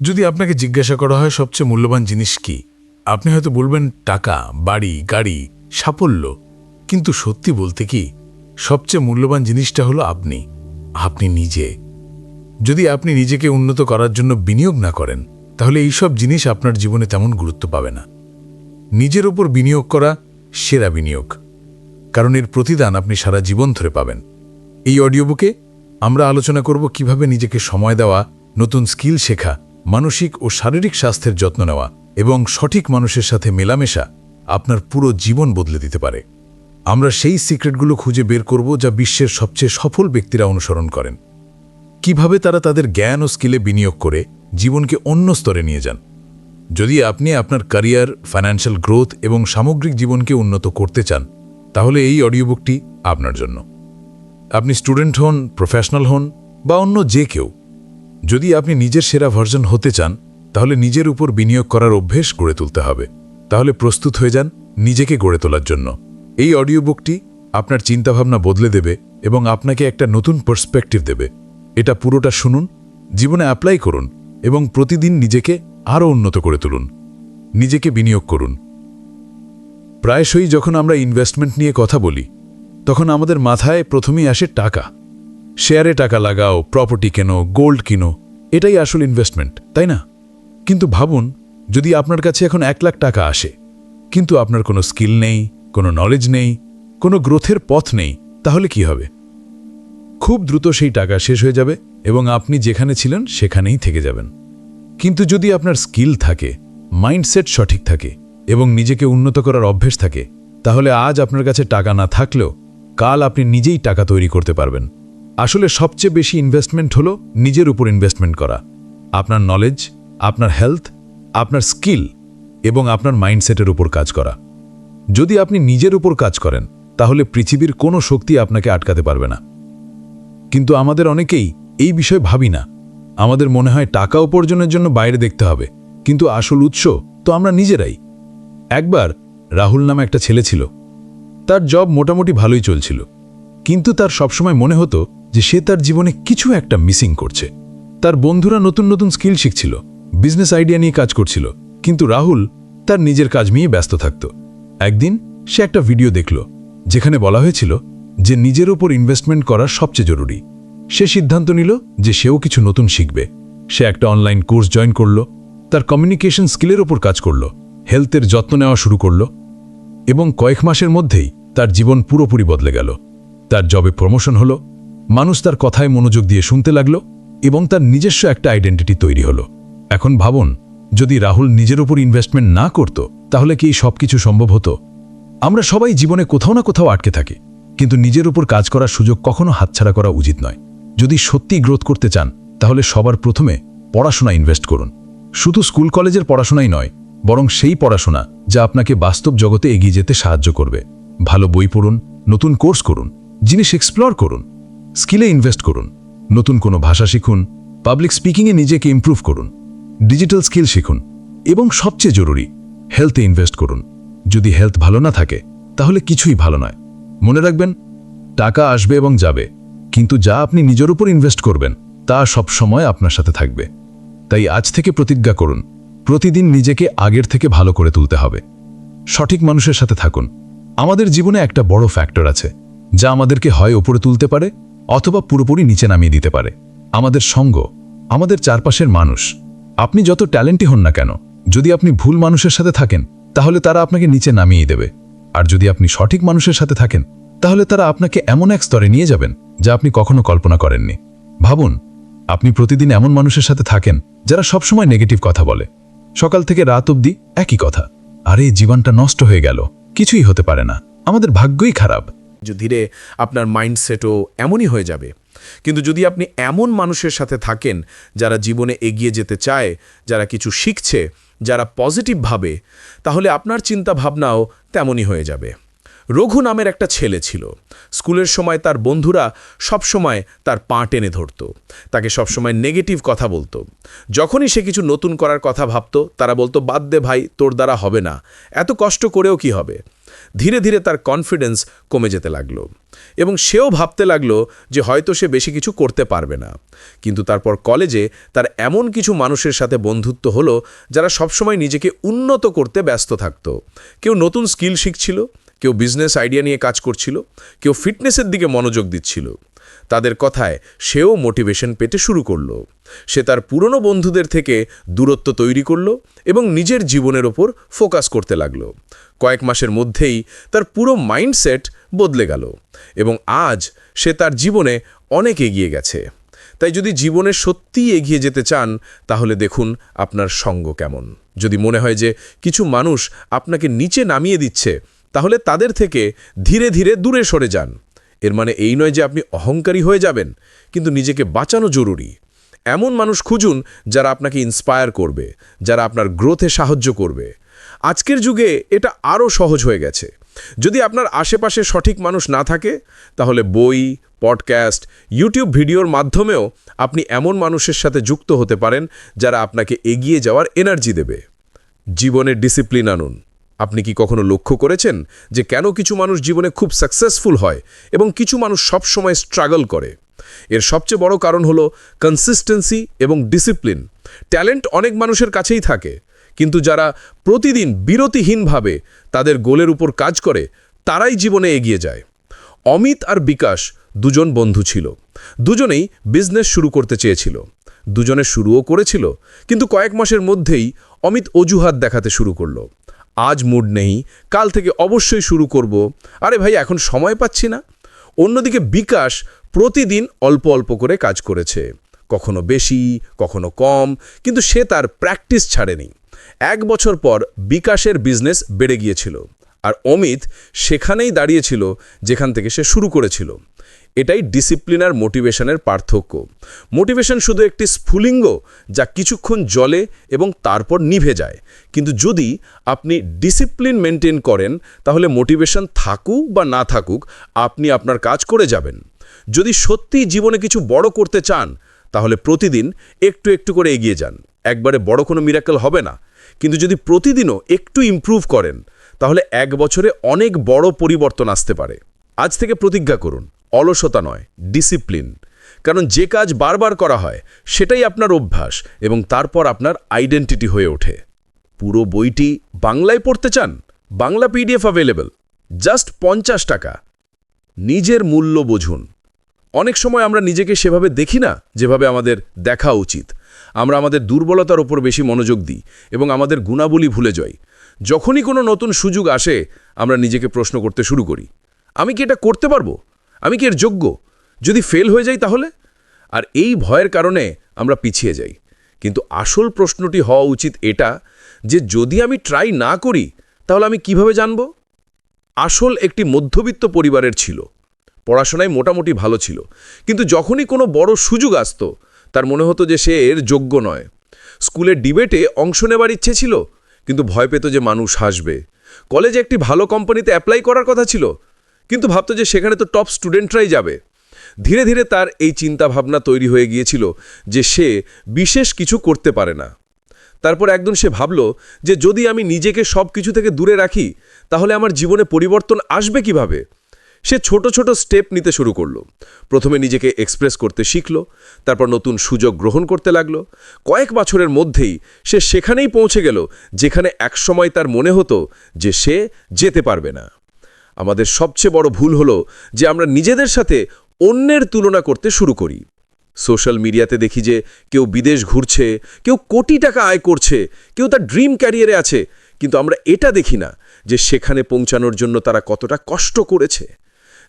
যদি আপনাকে জিজ্ঞাসা করা হয় সবচেয়ে মূল্যবান জিনিস কি, আপনি হয়তো বলবেন টাকা, বাড়ি, গাড়ি, সাফল্য। কিন্তু সত্যি বলতে কি, সবচেয়ে মূল্যবান জিনিসটা হলো আপনি নিজে। যদি আপনি নিজেকে উন্নত করার জন্য বিনিয়োগ না করেন, তাহলে এইসব জিনিস আপনার জীবনে তেমন গুরুত্ব পাবে না। নিজের ওপর বিনিয়োগ করা সেরা বিনিয়োগ, কারণ এর প্রতিদান আপনি সারা জীবন ধরে পাবেন। এই অডিও বুকে আমরা আলোচনা করব কিভাবে নিজেকে সময় দেওয়া, নতুন স্কিল শেখা, মানসিক ও শারীরিক স্বাস্থ্যের যত্ন নেওয়া এবং সঠিক মানুষের সাথে মেলামেশা আপনার পুরো জীবন বদলে দিতে পারে। আমরা সেই সিক্রেটগুলো খুঁজে বের করব যা বিশ্বের সবচেয়ে সফল ব্যক্তিরা অনুসরণ করেন, কিভাবে তারা তাদের জ্ঞান ও স্কিলে বিনিয়োগ করে জীবনকে অন্য স্তরে নিয়ে যান। যদি আপনি আপনার ক্যারিয়ার, ফাইন্যান্সিয়াল গ্রোথ এবং সামগ্রিক জীবনকে উন্নত করতে চান, তাহলে এই অডিও বুকটি আপনার জন্য। আপনি স্টুডেন্ট হন, প্রফেশনাল হন বা অন্য যে কেউ, যদি আপনি নিজের সেরা ভার্জন হতে চান, তাহলে নিজের উপর বিনিয়োগ করার অভ্যেস গড়ে তুলতে হবে। তাহলে প্রস্তুত হয়ে যান নিজেকে গড়ে তোলার জন্য। এই অডিও বুকটি আপনার চিন্তাভাবনা বদলে দেবে এবং আপনাকে একটা নতুন পার্সপেক্টিভ দেবে। এটা পুরোটা শুনুন, জীবনে অ্যাপ্লাই করুন এবং প্রতিদিন নিজেকে আরও উন্নত করে তুলুন। নিজেকে বিনিয়োগ করুন। প্রায়শই যখন আমরা ইনভেস্টমেন্ট নিয়ে কথা বলি, তখন আমাদের মাথায় প্রথমেই আসে টাকা। শেয়ারে টাকা লাগাও, প্রপার্টি কেনো, গোল্ড কিনো, এটাই আসল ইনভেস্টমেন্ট, তাই না? কিন্তু ভাবুন, যদি আপনার কাছে এখন 1 লাখ টাকা আসে, কিন্তু আপনার কোনো স্কিল নেই, কোনো নলেজ নেই, কোনো গ্রোথের পথ নেই, তাহলে কি হবে? খুব দ্রুত সেই টাকা শেষ হয়ে যাবে এবং আপনি যেখানে ছিলেন সেখানেই থেকে যাবেন। কিন্তু যদি আপনার স্কিল থাকে, মাইন্ডসেট সঠিক থাকে এবং নিজেকে উন্নত করার অভ্যেস থাকে, তাহলে আজ আপনার কাছে টাকা না থাকলেও কাল আপনি নিজেই টাকা তৈরি করতে পারবেন। আসলে সবচেয়ে বেশি ইনভেস্টমেন্ট হলো নিজের উপর ইনভেস্টমেন্ট করা। আপনার নলেজ, আপনার হেলথ, আপনার স্কিল এবং আপনার মাইন্ডসেটের উপর কাজ করা। যদি আপনি নিজের উপর কাজ করেন, তাহলে পৃথিবীর কোনো শক্তি আপনাকে আটকাতে পারবে না। কিন্তু আমাদের অনেকেই এই বিষয় ভাবি না। আমাদের মনে হয় টাকা উপার্জনের জন্য বাইরে দেখতে হবে, কিন্তু আসল উৎস তো আমরা নিজেরাই। একবার রাহুল নামে একটা ছেলে ছিল। তার জব মোটামুটি ভালোই চলছিল, কিন্তু তার সবসময় মনে হতো যে সে তার জীবনে কিছু একটা মিসিং করছে। তার বন্ধুরা নতুন নতুন স্কিল শিখছিল, বিজনেস আইডিয়া নিয়ে কাজ করছিল, কিন্তু রাহুল তার নিজের কাজ নিয়ে ব্যস্ত থাকত। একদিন সে একটা ভিডিও দেখল, যেখানে বলা হয়েছিল যে নিজের উপর ইনভেস্টমেন্ট করা সবচেয়ে জরুরি। সে সিদ্ধান্ত নিল যে সেও কিছু নতুন শিখবে। সে একটা অনলাইন কোর্স জয়েন করল, তার কমিউনিকেশন স্কিলের ওপর কাজ করল, হেলথের যত্ন নেওয়া শুরু করল এবং কয়েক মাসের মধ্যেই তার জীবন পুরোপুরি বদলে গেল। তার জবে প্রমোশন হলো, মানুষ তার কথায় মনোযোগ দিয়ে শুনতে লাগলো এবং তার নিজস্ব একটা আইডেন্টিটি তৈরি হলো। এখন ভাবুন, যদি রাহুল নিজের উপর ইনভেস্টমেন্ট না করত, তাহলে কি এই সব কিছু সম্ভব হতো? আমরা সবাই জীবনে কোথাও না কোথাও আটকে থাকি, কিন্তু নিজের উপর কাজ করার সুযোগ কখনো হাতছাড়া করা উচিত নয়। যদি সত্যি গ্রোথ করতে চান, তাহলে সবার প্রথমে পড়াশোনা ইনভেস্ট করুন। শুধু স্কুল কলেজের পড়াশোনাই নয়, বরং সেই পড়াশোনা যা আপনাকে বাস্তব জগতে এগিয়ে যেতে সাহায্য করবে। ভালো বই পড়ুন, নতুন কোর্স করুন, জিনিস এক্সপ্লোর করুন, স্কিলে ইনভেস্ট করুন, নতুন কোনো ভাষা শিখুন, পাবলিক স্পিকিংয়ে নিজেকে ইমপ্রুভ করুন, ডিজিটাল স্কিল শিখুন এবং সবচেয়ে জরুরি, হেলথে ইনভেস্ট করুন। যদি হেলথ ভালো না থাকে, তাহলে কিছুই ভালো নয়। মনে রাখবেন, টাকা আসবে এবং যাবে, কিন্তু যা আপনি নিজের উপর ইনভেস্ট করবেন তা সব সময় আপনার সাথে থাকবে। তাই আজ থেকে প্রতিজ্ঞা করুন, প্রতিদিন নিজেকে আগের থেকে ভালো করে তুলতে হবে। সঠিক মানুষের সাথে থাকুন। আমাদের জীবনে একটা বড় ফ্যাক্টর আছে যা আমাদেরকে হয় উপরে তুলতে পারে অথবা পুরোপুরি নিচে নামিয়ে দিতে পারে। আমাদের সঙ্গ, আমাদের চারপাশের মানুষ। আপনি যত ট্যালেন্টই হন না কেন, যদি আপনি ভুল মানুষের সাথে থাকেন, তাহলে তারা আপনাকে নিচে নামিয়ে দেবে। আর যদি আপনি সঠিক মানুষের সাথে থাকেন, তাহলে তারা আপনাকে এমন এক স্তরে নিয়ে যাবেন যা আপনি কখনো কল্পনা করেননি। ভাবুন, আপনি প্রতিদিন এমন মানুষের সাথে থাকেন যারা সবসময় নেগেটিভ কথা বলে, সকাল থেকে রাত অবধি একই কথা। আরে জীবনটা নষ্ট হয়ে গেল, কিছুই হতে পারে না, আমাদের ভাগ্যই খারাপ। ধীরে আপনার মাইন্ডসেটও এমনই হয়ে যাবে। কিন্তু যদি আপনি এমন মানুষের সাথে থাকেন যারা জীবনে এগিয়ে যেতে চায়, যারা কিছু শিখছে, যারা পজিটিভ ভাবে, তাহলে আপনার চিন্তা ভাবনাও তেমনই হয়ে যাবে। রঘু নামের একটা ছেলে ছিল। স্কুলের সময় তার বন্ধুরা সবসময় তার পা টেনে ধরত, তাকে সবসময় নেগেটিভ কথা বলতো। যখনই সে কিছু নতুন করার কথা ভাবত, তারা বলতো, বাদ দে ভাই, তোর দ্বারা হবে না, এত কষ্ট করেও কি হবে। ধীরে ধীরে তার কনফিডেন্স কমে যেতে লাগলো এবং সেও ভাবতে লাগলো যে হয়তো সে বেশি কিছু করতে পারবে না। কিন্তু তারপর কলেজে তার এমন কিছু মানুষের সাথে বন্ধুত্ব হলো যারা সবসময় নিজেকে উন্নত করতে ব্যস্ত থাকত। কেউ নতুন স্কিল শিখছিল, কেউ বিজনেস আইডিয়া নিয়ে কাজ করছিল, কেউ ফিটনেসের দিকে মনোযোগ দিচ্ছিল। তাদের কথায় সেও মোটিভেশন পেতে শুরু করলো। সে তার পুরনো বন্ধুদের থেকে দূরত্ব তৈরি করলো এবং নিজের জীবনের ওপর ফোকাস করতে লাগলো। কয়েক মাসের মধ্যেই তার পুরো মাইন্ডসেট বদলে গেল এবং আজ সে তার জীবনে অনেক এগিয়ে গেছে। তাই যদি জীবনে সত্যিই এগিয়ে যেতে চান, তাহলে দেখুন আপনার সঙ্গ কেমন। যদি মনে হয় যে কিছু মানুষ আপনাকে নিচে নামিয়ে দিচ্ছে, তাহলে তাদের থেকে ধীরে ধীরে দূরে সরে যান। এর মানে এই নয় যে আপনি অহংকারী হয়ে যাবেন, কিন্তু নিজেকে বাঁচানো জরুরি। এমন মানুষ খুঁজুন যারা আপনাকে ইন্সপায়ার করবে, যারা আপনার গ্রোথে সাহায্য করবে। আজকের যুগে এটা আরও সহজ হয়ে গেছে। যদি আপনার আশেপাশে সঠিক মানুষ না থাকে, তাহলে বই, পডকাস্ট, ইউটিউব ভিডিওর মাধ্যমেও আপনি এমন মানুষের সাথে যুক্ত হতে পারেন যারা আপনাকে এগিয়ে যাওয়ার এনার্জি দেবে। জীবনের ডিসিপ্লিন আনুন। আপনি কি কখনো লক্ষ্য করেছেন যে কেন কিছু মানুষ জীবনে খুব সাকসেসফুল হয় এবং কিছু মানুষ সবসময় স্ট্রাগল করে? এর সবচেয়ে বড় কারণ হলো কনসিস্টেন্সি এবং ডিসিপ্লিন। ট্যালেন্ট অনেক মানুষের কাছেই থাকে, কিন্তু যারা প্রতিদিন বিরতিহীনভাবে তাদের গোলের উপর কাজ করে, তারাই জীবনে এগিয়ে যায়। অমিত আর বিকাশ দুজন বন্ধু ছিল। দুজনেই বিজনেস শুরু করতে চেয়েছিল। দুজনে শুরুও করেছিল, কিন্তু কয়েক মাসের মধ্যেই অমিত অজুহাত দেখাতে শুরু করলো। আজ মুড নেই, কাল থেকে অবশ্যই শুরু করব, আরে ভাই এখন সময় পাচ্ছি না। অন্যদিকে বিকাশ প্রতিদিন অল্প অল্প করে কাজ করেছে, কখনো বেশি, কখনো কম, কিন্তু সে তার প্র্যাকটিস ছাড়েনি। 1 বছর পর বিকাশের বিজনেস বেড়ে গিয়েছিল, আর অমিত সেখানেই দাঁড়িয়েছিল যেখান থেকে সে শুরু করেছিল। এটাই ডিসিপ্লিন আর মোটিভেশনের পার্থক্য। মোটিভেশন শুধু একটি স্ফুলিঙ্গ যা কিছুক্ষণ জ্বলে এবং তারপর নিভে যায়, কিন্তু যদি আপনি ডিসিপ্লিন মেনটেন করেন, তাহলে মোটিভেশন থাকুক বা না থাকুক, আপনি আপনার কাজ করে যাবেন। যদি সত্যিই জীবনে কিছু বড় করতে চান, তাহলে প্রতিদিন একটু একটু করে এগিয়ে যান। একবারে বড় কোনো মিরাকল হবে না, কিন্তু যদি প্রতিদিনও একটু ইমপ্রুভ করেন, তাহলে 1 বছরে অনেক বড় পরিবর্তন আসতে পারে। আজ থেকে প্রতিজ্ঞা করুন, অলসতা নয়, ডিসিপ্লিন। কারণ যে কাজ বারবার করা হয়, সেটাই আপনার অভ্যাস এবং তারপর আপনার আইডেন্টিটি হয়ে ওঠে। পুরো বইটি বাংলায় পড়তে চান? বাংলা পিডিএফ অ্যাভেলেবল, জাস্ট 50 টাকা। নিজের মূল্য বুঝুন। অনেক সময় আমরা নিজেকে সেভাবে দেখি না যেভাবে আমাদের দেখা উচিত। আমরা আমাদের দুর্বলতার ওপর বেশি মনোযোগ দিই এবং আমাদের গুণাবলী ভুলে যাই। যখনই কোনো নতুন সুযোগ আসে, আমরা নিজেকে প্রশ্ন করতে শুরু করি, আমি কি এটা করতে পারবো? আমি কি এর যোগ্য? যদি ফেল হয়ে যাই তাহলে? আর এই ভয়ের কারণে আমরা পিছিয়ে যাই। কিন্তু আসল প্রশ্নটি হওয়া উচিত এটা, যে যদি আমি ট্রাই না করি, তাহলে আমি কিভাবে জানব? আসল একটি মধ্যবিত্ত পরিবারের ছিল, পড়াশোনায় মোটামুটি ভালো ছিল, কিন্তু যখনই কোনো বড় সুযোগ আসতো, তার মনে হতো যে সে এর যোগ্য নয়। স্কুলের ডিবেটে অংশ নেবার ইচ্ছে ছিল, কিন্তু ভয় পেত যে মানুষ হাসবে। কলেজে একটি ভালো কোম্পানিতে অ্যাপ্লাই করার কথা ছিল, কিন্তু ভাবতো যে সেখানে তো টপ স্টুডেন্টরাই যাবে। ধীরে ধীরে তার এই চিন্তাভাবনা তৈরি হয়ে গিয়েছিল যে সে বিশেষ কিছু করতে পারে না। তারপর একদিন সে ভাবল যে যদি আমি নিজেকে সব কিছু থেকে দূরে রাখি, তাহলে আমার জীবনে পরিবর্তন আসবে কিভাবে? সে ছোট ছোট স্টেপ নিতে শুরু করলো। প্রথমে নিজেকে এক্সপ্রেস করতে শিখল, তারপর নতুন সুযোগ গ্রহণ করতে লাগলো। কয়েক বছরের মধ্যেই সে সেখানেই পৌঁছে গেল যেখানে একসময় তার মনে হতো যে সে যেতে পারবে না। আমাদের সবচেয়ে বড় ভুল হলো যে আমরা নিজেদের সাথে অন্যের তুলনা করতে শুরু করি। সোশ্যাল মিডিয়াতে দেখি যে কেউ বিদেশ ঘুরছে, কেউ কোটি টাকা আয় করছে, কেউ তার ড্রিম ক্যারিয়ারে আছে, কিন্তু আমরা এটা দেখি না যে সেখানে পৌঁছানোর জন্য তারা কতটা কষ্ট করেছে।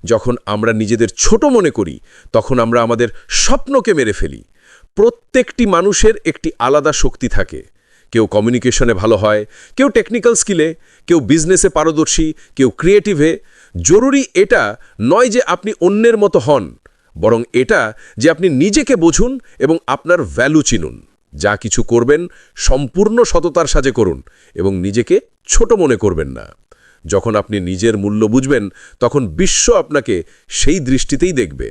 যখন আমরা নিজেদের ছোট মনে করি, তখন আমরা আমাদের স্বপ্নকে মেরে ফেলি। প্রত্যেকটি মানুষের একটি আলাদা শক্তি থাকে। কেউ কমিউনিকেশনে ভালো হয়, কেউ টেকনিক্যাল স্কিলে, কেউ বিজনেসে পারদর্শী, কেউ ক্রিয়েটিভে। জরুরি এটা নয় যে আপনি অন্যের মতো হন, বরং এটা যে আপনি নিজেকে বুঝুন এবং আপনার ভ্যালু চিনুন। যা কিছু করবেন সম্পূর্ণ সততার সাথে করুন এবং নিজেকে ছোট মনে করবেন না। যখন আপনি নিজের মূল্য বুঝবেন তখন বিশ্ব আপনাকে সেই দৃষ্টিতেই দেখবে।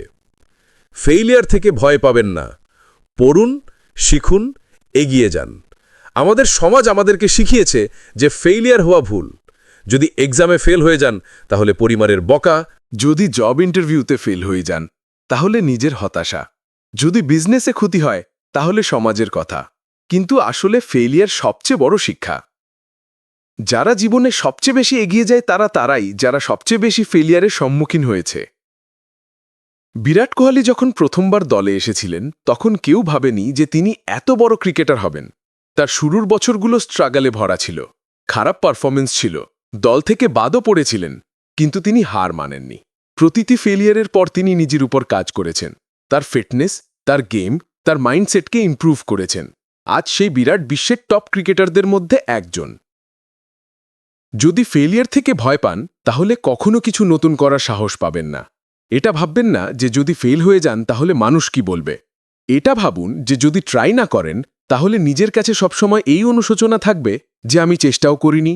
ফেইলিয়ার থেকে ভয় পাবেন না, পড়ুন, শিখুন, এগিয়ে যান। আমাদের সমাজ আমাদেরকে শিখিয়েছে যে ফেইলিয়ার হওয়া ভুল। যদি এক্সামে ফেল হয়ে যান তাহলে পরিবারের বকা, যদি জব ইন্টারভিউতে ফেল হয়ে যান তাহলে নিজের হতাশা, যদি বিজনেসে ক্ষতি হয় তাহলে সমাজের কথা। কিন্তু আসলে ফেলিয়ার সবচেয়ে বড় শিক্ষা। যারা জীবনে সবচেয়ে বেশি এগিয়ে যায় তারাই যারা সবচেয়ে বেশি ফেলিয়ারের সম্মুখীন হয়েছে। বিরাট কোহলি যখন প্রথমবার দলে এসেছিলেন তখন কেউ ভাবেনি যে তিনি এত বড় ক্রিকেটার হবেন। তার শুরুর বছরগুলো স্ট্রাগলে ভরা ছিল, খারাপ পারফরমেন্স ছিল, দল থেকে বাদও পড়েছিলেন, কিন্তু তিনি হার মানেননি। প্রতিটি ফেলিয়ারের পর তিনি নিজের উপর কাজ করেছেন, তার ফিটনেস, তার গেম, তার মাইন্ডসেটকে ইমপ্রুভ করেছেন। আজ সেই বিরাট বিশ্বের টপ ক্রিকেটারদের মধ্যে একজন। যদি ফেলিয়ার থেকে ভয় পান তাহলে কখনো কিছু নতুন করার সাহস পাবেন না। এটা ভাববেন না যে যদি ফেল হয়ে যান তাহলে মানুষ কি বলবে। এটা ভাবুন যে যদি ট্রাই না করেন তাহলে নিজের কাছে সবসময় এই অনুশোচনা থাকবে যে আমি চেষ্টাও করিনি।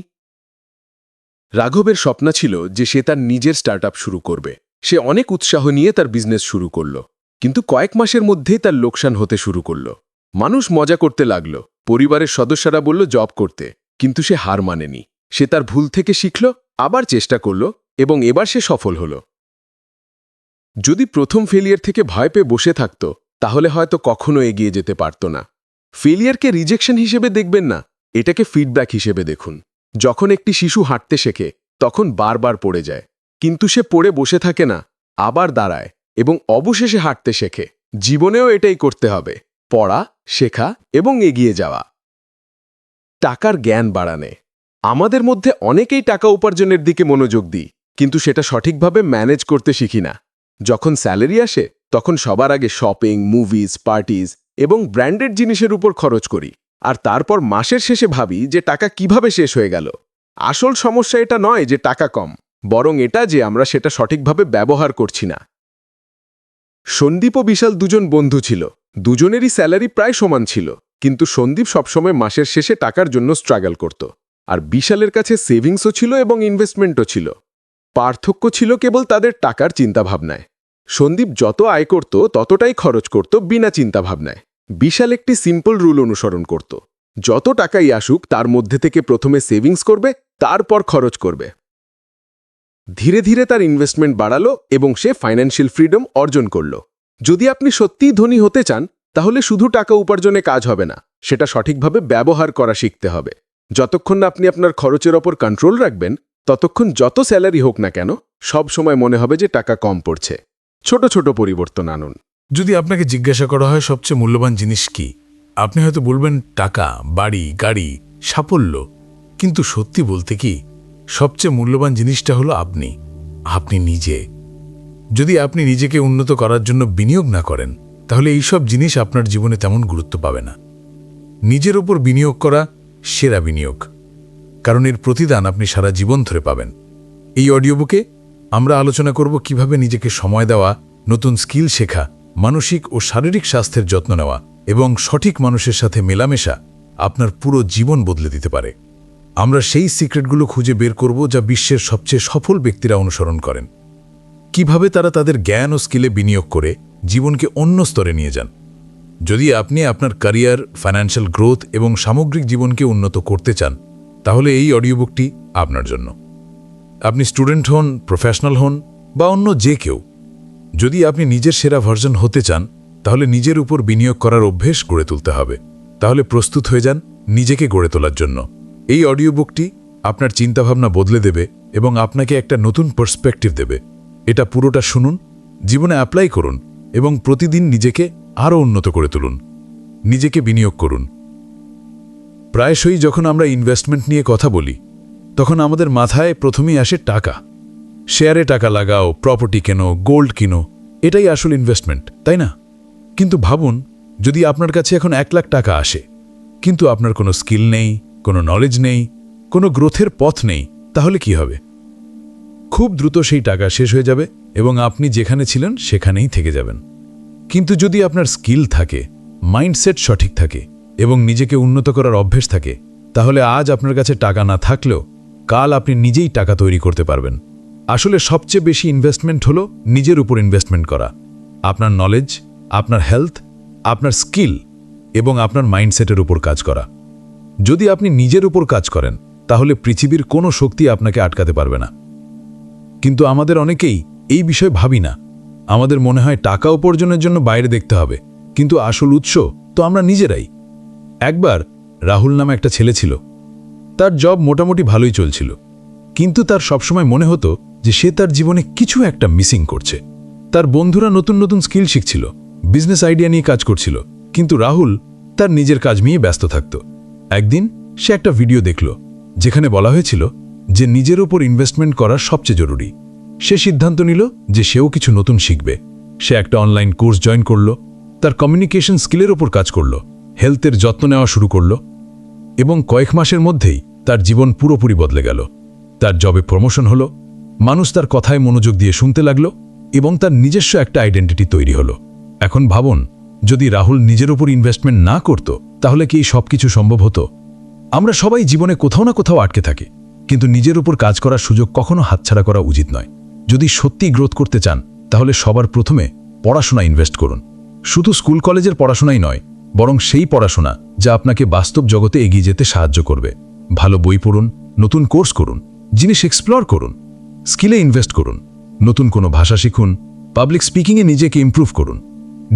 রাঘবের স্বপ্ন ছিল যে সে তার নিজের স্টার্টআপ শুরু করবে। সে অনেক উৎসাহ নিয়ে তার বিজনেস শুরু করল, কিন্তু কয়েক মাসের মধ্যেই তার লোকসান হতে শুরু করল। মানুষ মজা করতে লাগল, পরিবারের সদস্যরা বলল জব করতে, কিন্তু সে হার মানেনি। সে তার ভুল থেকে শিখল, আবার চেষ্টা করল এবং এবার সে সফল হল। যদি প্রথম ফেলিয়ার থেকে ভয় পেয়ে বসে থাকত তাহলে হয়তো কখনো এগিয়ে যেতে পারত না। ফেলিয়ারকে রিজেকশন হিসেবে দেখবেন না, এটাকে ফিডব্যাক হিসেবে দেখুন। যখন একটি শিশু হাঁটতে শেখে তখন বারবার পড়ে যায়, কিন্তু সে পড়ে বসে থাকে না, আবার দাঁড়ায় এবং অবশেষে হাঁটতে শেখে। জীবনেও এটাই করতে হবে, পড়া, শেখা এবং এগিয়ে যাওয়া। টাকার জ্ঞান বাড়ানে। আমাদের মধ্যে অনেকেই টাকা উপার্জনের দিকে মনোযোগ দিই, কিন্তু সেটা সঠিকভাবে ম্যানেজ করতে শিখি না। যখন স্যালারি আসে তখন সবার আগে শপিং, মুভিজ, পার্টিজ এবং ব্র্যান্ডেড জিনিসের উপর খরচ করি, আর তারপর মাসের শেষে ভাবি যে টাকা কিভাবে শেষ হয়ে গেল। আসল সমস্যা এটা নয় যে টাকা কম, বরং এটা যে আমরা সেটা সঠিকভাবে ব্যবহার করছি না। সন্দীপ ও বিশাল দুজন বন্ধু ছিল, দুজনেরই স্যালারি প্রায় সমান ছিল, কিন্তু সন্দীপ সবসময় মাসের শেষে টাকার জন্য স্ট্রাগল করত, আর বিশালের কাছে সেভিংসও ছিল এবং ইনভেস্টমেন্টও ছিল। পার্থক্য ছিল কেবল তাদের টাকার চিন্তাভাবনায়। সন্দীপ যত আয় করত ততটাই খরচ করত বিনা চিন্তাভাবনায়। বিশাল একটি সিম্পল রুল অনুসরণ করত, যত টাকাই আসুক তার মধ্যে থেকে প্রথমে সেভিংস করবে, তারপর খরচ করবে। ধীরে ধীরে তার ইনভেস্টমেন্ট বাড়ালো এবং সে ফাইন্যান্সিয়াল ফ্রিডম অর্জন করল। যদি আপনি সত্যিই ধনী হতে চান তাহলে শুধু টাকা উপার্জনে কাজ হবে না, সেটা সঠিকভাবে ব্যবহার করা শিখতে হবে। যতক্ষণ না আপনি আপনার খরচের ওপর কন্ট্রোল রাখবেন ততক্ষণ যত স্যালারি হোক না কেন সব সময় মনে হবে যে টাকা কম পড়ছে। ছোট ছোট পরিবর্তন আনুন। যদি আপনাকে জিজ্ঞাসা করা হয় সবচেয়ে মূল্যবান জিনিস কি, আপনি হয়তো বলবেন টাকা, বাড়ি, গাড়ি, সাফল্য। কিন্তু সত্যি বলতে কি, সবচেয়ে মূল্যবান জিনিসটা হলো আপনি নিজে। যদি আপনি নিজেকে উন্নত করার জন্য বিনিয়োগ না করেন তাহলে এইসব জিনিস আপনার জীবনে তেমন গুরুত্ব পাবে না। নিজের ওপর বিনিয়োগ করা সেরা বিনিয়োগ, কারণ এর প্রতিদান আপনি সারা জীবন ধরে পাবেন। এই অডিও বুকে আমরা আলোচনা করব কিভাবে নিজেকে সময় দেওয়া, নতুন স্কিল শেখা, মানসিক ও শারীরিক স্বাস্থ্যের যত্ন নেওয়া এবং সঠিক মানুষের সাথে মেলামেশা আপনার পুরো জীবন বদলে দিতে পারে। আমরা সেই সিক্রেটগুলো খুঁজে বের করব যা বিশ্বের সবচেয়ে সফল ব্যক্তিরা অনুসরণ করেন। কিভাবে তারা তাদের জ্ঞান ও স্কিলে বিনিয়োগ করে জীবনকে অন্য স্তরে নিয়ে যান। যদি আপনি আপনার ক্যারিয়ার, ফাইন্যান্সিয়াল গ্রোথ এবং সামগ্রিক জীবনকে উন্নত করতে চান তাহলে এই অডিও বুকটি আপনার জন্য। আপনি স্টুডেন্ট হন, প্রফেশনাল হন বা অন্য যে কেউ, যদি আপনি নিজের সেরা ভার্জন হতে চান তাহলে নিজের উপর বিনিয়োগ করার অভ্যেস গড়ে তুলতে হবে। তাহলে প্রস্তুত হয়ে যান নিজেকে গড়ে তোলার জন্য। এই অডিও বুকটি আপনার চিন্তাভাবনা বদলে দেবে এবং আপনাকে একটা নতুন পার্সপেক্টিভ দেবে। এটা পুরোটা শুনুন, জীবনে অ্যাপ্লাই করুন এবং প্রতিদিন নিজেকে আরও উন্নত করে তুলুন। নিজেকে বিনিয়োগ করুন। প্রায়শই যখন আমরা ইনভেস্টমেন্ট নিয়ে কথা বলি তখন আমাদের মাথায় প্রথমেই আসে টাকা। শেয়ারে টাকা লাগাও, প্রপার্টি কেনো, গোল্ড কিনো, এটাই আসল ইনভেস্টমেন্ট, তাই না? কিন্তু ভাবুন, যদি আপনার কাছে এখন 1 লাখ টাকা আসে কিন্তু আপনার কোনো স্কিল নেই, কোনো নলেজ নেই, কোনো গ্রোথের পথ নেই, তাহলে কি হবে? খুব দ্রুত সেই টাকা শেষ হয়ে যাবে এবং আপনি যেখানে ছিলেন সেখানেই থেকে যাবেন। কিন্তু যদি আপনার স্কিল থাকে, মাইন্ডসেট সঠিক থাকে এবং নিজেকে উন্নত করার অভ্যেস থাকে, তাহলে আজ আপনার কাছে টাকা না থাকলেও কাল আপনি নিজেই টাকা তৈরি করতে পারবেন। আসলে সবচেয়ে বেশি ইনভেস্টমেন্ট হলো নিজের উপর ইনভেস্টমেন্ট করা। আপনার নলেজ, আপনার হেলথ, আপনার স্কিল এবং আপনার মাইন্ডসেটের উপর কাজ করা। যদি আপনি নিজের উপর কাজ করেন তাহলে পৃথিবীর কোনো শক্তি আপনাকে আটকাতে পারবে না। কিন্তু আমাদের অনেকেই এই বিষয়ে ভাবি না। আমাদের মনে হয় টাকা উপার্জনের জন্য বাইরে দেখতে হবে, কিন্তু আসল উৎস তো আমরা নিজেরাই। একবার রাহুল নামে একটা ছেলে ছিল। তার জব মোটামুটি ভালোই চলছিল, কিন্তু তার সবসময় মনে হতো যে সে তার জীবনে কিছু একটা মিসিং করছে। তার বন্ধুরা নতুন নতুন স্কিল শিখছিল, বিজনেস আইডিয়া নিয়ে কাজ করছিল, কিন্তু রাহুল তার নিজের কাজ নিয়ে ব্যস্ত থাকত। একদিন সে একটা ভিডিও দেখল যেখানে বলা হয়েছিল যে নিজের উপর ইনভেস্টমেন্ট করা সবচেয়ে জরুরি। সে সিদ্ধান্ত নিল যে সেও কিছু নতুন শিখবে। সে একটা অনলাইন কোর্স জয়েন করল, তার কমিউনিকেশন স্কিলের ওপর কাজ করল, হেলথের যত্ন নেওয়া শুরু করল, এবং কয়েক মাসের মধ্যেই তার জীবন পুরোপুরি বদলে গেল। তার জবে প্রমোশন হলো, মানুষ তার কথায় মনোযোগ দিয়ে শুনতে লাগলো, এবং তার নিজস্ব একটা আইডেন্টিটি তৈরি হলো। এখন ভাবুন, যদি রাহুল নিজের উপর ইনভেস্টমেন্ট না করত তাহলে কি এই সব কিছু সম্ভব হতো? আমরা সবাই জীবনে কোথাও না কোথাও আটকে থাকি, কিন্তু নিজের উপর কাজ করার সুযোগ কখনো হাতছাড়া করা উচিত নয়। যদি সত্যি গ্রোথ করতে চান তাহলে সবার প্রথমে পড়াশোনা ইনভেস্ট করুন। শুধু স্কুল কলেজের পড়াশোনাই নয়, বরং সেই পড়াশোনা যা আপনাকে বাস্তব জগতে এগিয়ে যেতে সাহায্য করবে। ভালো বই পড়ুন, নতুন কোর্স করুন, জিনিস এক্সপ্লোর করুন, স্কিলে ইনভেস্ট করুন, নতুন কোনো ভাষা শিখুন, পাবলিক স্পিকিংয়ে নিজেকে ইমপ্রুভ করুন,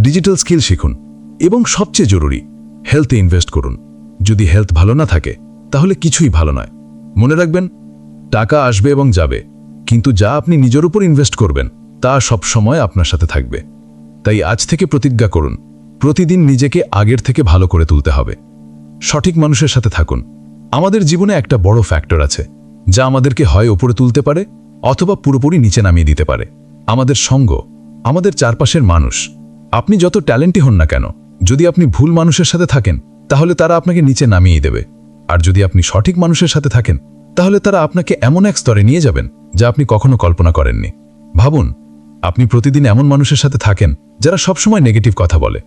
ডিজিটাল স্কিল শিখুন, এবং সবচেয়ে জরুরি হেলথে ইনভেস্ট করুন। যদি হেলথ ভালো না থাকে তাহলে কিছুই ভালো নয়। মনে রাখবেন, টাকা আসবে এবং যাবে, কিন্তু যা আপনি নিজের উপর ইনভেস্ট করবেন তা সব সময় আপনার সাথে থাকবে। তাই আজ থেকে প্রতিজ্ঞা করুন, প্রতিদিন নিজেকে আগের থেকে ভালো করে তুলতে হবে। সঠিক মানুষের সাথে থাকুন। আমাদের জীবনে একটা বড় ফ্যাক্টর আছে যা আমাদেরকে হয় ওপরে তুলতে পারে অথবা পুরোপুরি নিচে নামিয়ে দিতে পারে। আমাদের সঙ্গ, আমাদের চারপাশের মানুষ। আপনি যত ট্যালেন্টই হন না কেন, যদি আপনি ভুল মানুষের সাথে থাকেন তাহলে তারা আপনাকে নিচে নামিয়ে দেবে। আর যদি আপনি সঠিক মানুষের সাথে থাকেন তাহলে তারা আপনাকে এমন এক স্তরে নিয়ে যাবেন যা আপনি কখনো কল্পনা করেননি। ভাবুন, আপনি প্রতিদিন এমন মানুষের সাথে থাকেন যারা সবসময় নেগেটিভ কথা বলে,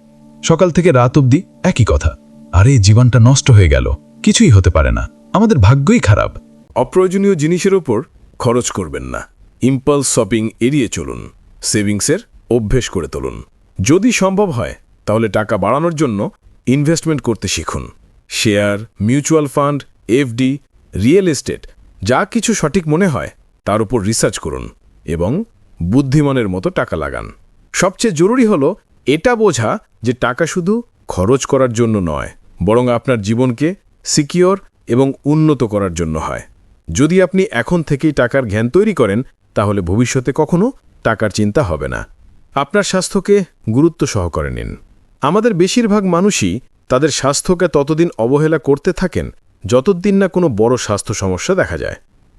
সকাল থেকে রাত অবধি একই কথা। আরে জীবনটা নষ্ট হয়ে গেল, কিছুই হতে পারে না, আমাদের ভাগ্যই খারাপ। অপ্রয়োজনীয় জিনিসের ওপর খরচ করবেন না। ইম্পালস শপিং এড়িয়ে চলুন। সেভিংসের অভ্যেস করে তুলুন। যদি সম্ভব হয় তাহলে টাকা বাড়ানোর জন্য ইনভেস্টমেন্ট করতে শিখুন। Share, mutual fund, FD, real estate, যা কিছু সঠিক মনে হয় তার উপর রিসার্চ করুন এবং বুদ্ধিমানের মতো টাকা লাগান। সবচেয়ে জরুরি হলো এটা বোঝা যে টাকা শুধু খরচ করার জন্য নয়, বরং আপনার জীবনকে সিকিওর এবং উন্নত করার জন্য হয়। যদি আপনি এখন থেকেই টাকার জ্ঞান তৈরি করেন তাহলে ভবিষ্যতে কখনো টাকার চিন্তা হবে না। আপনার স্বাস্থ্যকে গুরুত্ব সহকারে নিন। আমাদের বেশিরভাগ মানুষই তাদের স্বাস্থ্যকে ততদিন অবহেলা করতে থাকেন যতদিন না কোনো বড় স্বাস্থ্য সমস্যা দেখা যায়।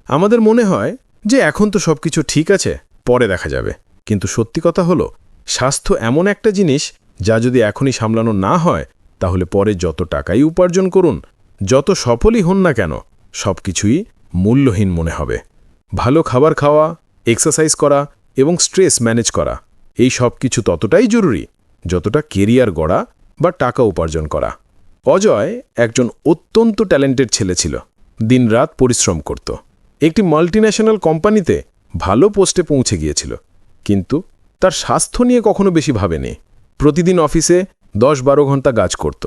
আমাদের মনে হয় যে এখন তো সবকিছু ঠিক আছে, পরে দেখা যাবে। কিন্তু সত্যি কথা হলো, স্বাস্থ্য এমন একটা জিনিস যা যদি এখনই সামলানো না হয় তাহলে পরে যত টাকাই উপার্জন করুন, যত সফলই হন না কেন, সবকিছুই মূল্যহীন মনে হবে। ভালো খাবার খাওয়া, এক্সারসাইজ করা এবং স্ট্রেস ম্যানেজ করা, এই সব কিছু ততটাই জরুরি যতটা কেরিয়ার গড়া বা টাকা উপার্জন করা। অজয় একজন অত্যন্ত ট্যালেন্টেড ছেলে ছিল। দিনরাত পরিশ্রম করত, একটি মাল্টিন্যাশনাল কোম্পানিতে ভালো পোস্টে পৌঁছে গিয়েছিল, কিন্তু তার স্বাস্থ্য নিয়ে কখনো বেশি ভাবেনি। প্রতিদিন অফিসে 10-12 ঘন্টা কাজ করত,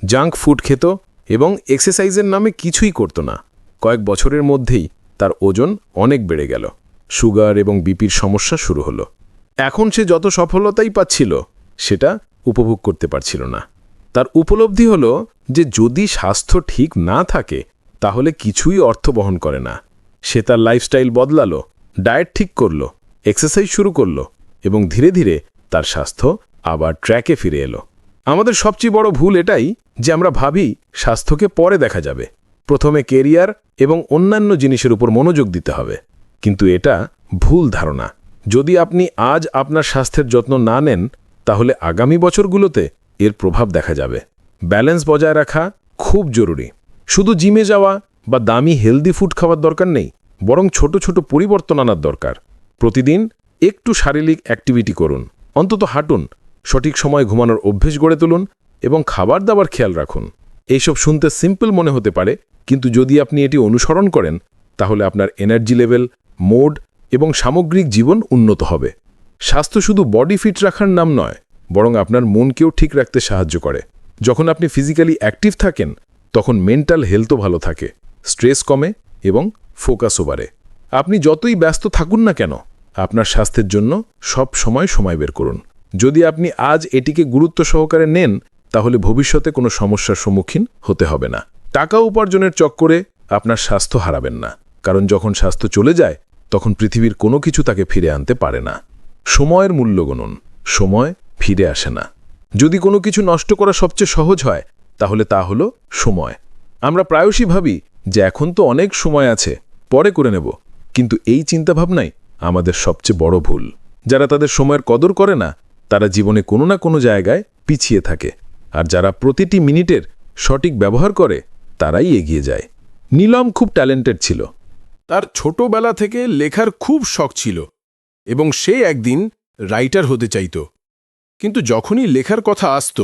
জাঙ্ক ফুড খেত এবং এক্সারসাইজের নামে কিছুই করত না। কয়েক বছরের মধ্যেই তার ওজন অনেক বেড়ে গেল, সুগার এবং বিপির সমস্যা শুরু হলো। এখন সে যত সফলতাই পাচ্ছিল সেটা উপভোগ করতে পারছিল না। তার উপলব্ধি হলো যে যদি স্বাস্থ্য ঠিক না থাকে তাহলে কিছুই অর্থ বহন করে না। সে তার লাইফস্টাইল বদলালো, ডায়েট ঠিক করল, এক্সারসাইজ শুরু করল এবং ধীরে ধীরে তার স্বাস্থ্য আবার ট্র্যাকে ফিরে এলো। আমাদের সবচেয়ে বড় ভুল এটাই যে আমরা ভাবি স্বাস্থ্যকে পরে দেখা যাবে, প্রথমে কেরিয়ার এবং অন্যান্য জিনিসের উপর মনোযোগ দিতে হবে। কিন্তু এটা ভুল ধারণা। যদি আপনি আজ আপনার স্বাস্থ্যের যত্ন না নেন তাহলে আগামী বছরগুলোতে এর প্রভাব দেখা যাবে। ব্যালেন্স বজায় রাখা খুব জরুরি। শুধু জিমে যাওয়া বা দামি হেলদি ফুড খাওয়ার দরকার নেই, বরং ছোট ছোট পরিবর্তন আনার দরকার। প্রতিদিন একটু শারীরিক অ্যাক্টিভিটি করুন, অন্তত হাঁটুন, সঠিক সময় ঘুমানোর অভ্যেস গড়ে তুলুন এবং খাবার দাবার খেয়াল রাখুন। এইসব শুনতে সিম্পল মনে হতে পারে, কিন্তু যদি আপনি এটি অনুসরণ করেন তাহলে আপনার এনার্জি লেভেল, মোড এবং সামগ্রিক জীবন উন্নত হবে। স্বাস্থ্য শুধু বডি ফিট রাখার নাম নয়, বরং আপনার মনকেও ঠিক রাখতে সাহায্য করে। যখন আপনি ফিজিক্যালি অ্যাক্টিভ থাকেন, তখন মেন্টাল হেলথও ভালো থাকে, স্ট্রেস কমে এবং ফোকাসও বাড়ে। আপনি যতই ব্যস্ত থাকুন না কেন, আপনার স্বাস্থ্যের জন্য সব সময় বের করুন। যদি আপনি আজ এটিকে গুরুত্ব সহকারে নেন, তাহলে ভবিষ্যতে কোনো সমস্যার সম্মুখীন হতে হবে না। টাকা উপার্জনের চক্করে আপনার স্বাস্থ্য হারাবেন না, কারণ যখন স্বাস্থ্য চলে যায়, তখন পৃথিবীর কোনো কিছু তাকে ফিরে আনতে পারে না। সময়ের মূল্য গুনুন, সময় ফিরে আসে না। যদি কোনো কিছু নষ্ট করা সবচেয়ে সহজ হয়, তাহলে তা হলো সময়। আমরা প্রায়শই ভাবি যে এখন তো অনেক সময় আছে, পরে করে নেব, কিন্তু এই চিন্তাভাবনাই আমাদের সবচেয়ে বড় ভুল। যারা তাদের সময়ের কদর করে না, তারা জীবনে কোনো না কোনো জায়গায় পিছিয়ে থাকে, আর যারা প্রতিটি মিনিটের সঠিক ব্যবহার করে, তারাই এগিয়ে যায়। নীলম খুব ট্যালেন্টেড ছিল। তার ছোটবেলা থেকে লেখার খুব শখ ছিল এবং সে একদিন রাইটার হতে চাইত। কিন্তু যখনই লেখার কথা আসত,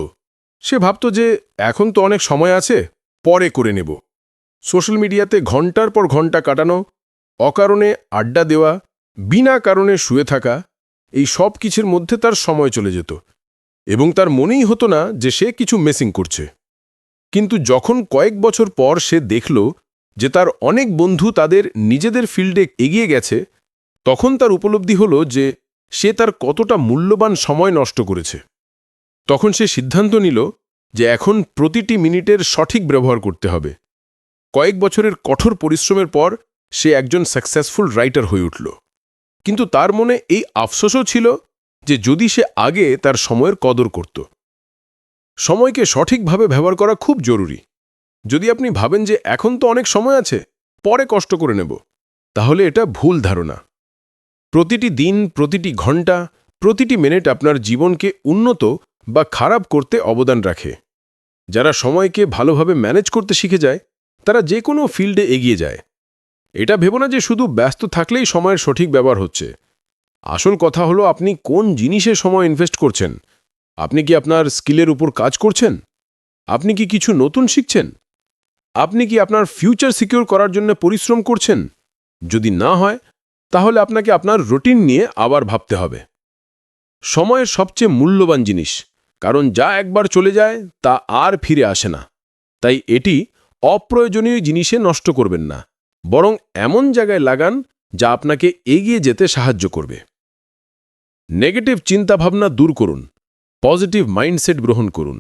সে ভাবত যে এখন তো অনেক সময় আছে, পরে করে নেব। সোশ্যাল মিডিয়াতে ঘন্টার পর ঘন্টা কাটানো, অকারণে আড্ডা দেওয়া, বিনা কারণে শুয়ে থাকা, এই সব কিছুর মধ্যে তার সময় চলে যেত এবং তার মনেই হতো না যে সে কিছু মিসিং করছে। কিন্তু যখন কয়েক বছর পর সে দেখল যে তার অনেক বন্ধু তাদের নিজেদের ফিল্ডে এগিয়ে গেছে, তখন তার উপলব্ধি হলো যে সে তার কতটা মূল্যবান সময় নষ্ট করেছে। তখন সে সিদ্ধান্ত নিল যে এখন প্রতিটি মিনিটের সঠিক ব্যবহার করতে হবে। কয়েক বছরের কঠোর পরিশ্রমের পর সে একজন সাকসেসফুল রাইটার হয়ে উঠল। কিন্তু তার মনে এই আফসোসও ছিল যে যদি সে আগে তার সময়ের কদর করত। সময়কে সঠিকভাবে ব্যবহার করা খুব জরুরি। যদি আপনি ভাবেন যে এখন তো অনেক সময় আছে, পরে কষ্ট করে নেব, তাহলে এটা ভুল ধারণা। প্রতিটি দিন, প্রতিটি ঘন্টা, প্রতিটি মিনিট আপনার জীবনকে উন্নত বা খারাপ করতে অবদান রাখে। যারা সময়কে ভালোভাবে ম্যানেজ করতে শিখে যায়, তারা যে কোনো ফিল্ডে এগিয়ে যায়। এটা ভেবো না যে শুধু ব্যস্ত থাকলেই সময়ের সঠিক ব্যবহার হচ্ছে। আসল কথা হলো আপনি কোন জিনিসে সময় ইনভেস্ট করছেন। আপনি কি আপনার স্কিলের উপর কাজ করছেন? আপনি কি কিছু নতুন শিখছেন? আপনি কি আপনার ফিউচার সিকিউর করার জন্য পরিশ্রম করছেন? যদি না হয়, তাহলে আপনাকে আপনার রুটিন নিয়ে আবার ভাবতে হবে। সময়ের সবচেয়ে মূল্যবান জিনিস, কারণ যা একবার চলে যায় তা আর ফিরে আসে না। তাই এটি অপ্রয়োজনীয় জিনিসে নষ্ট করবেন না, বরং এমন জায়গায় লাগান যা আপনাকে এগিয়ে যেতে সাহায্য করবে। নেগেটিভ চিন্তাভাবনা দূর করুন, পজিটিভ মাইন্ডসেট গ্রহণ করুন।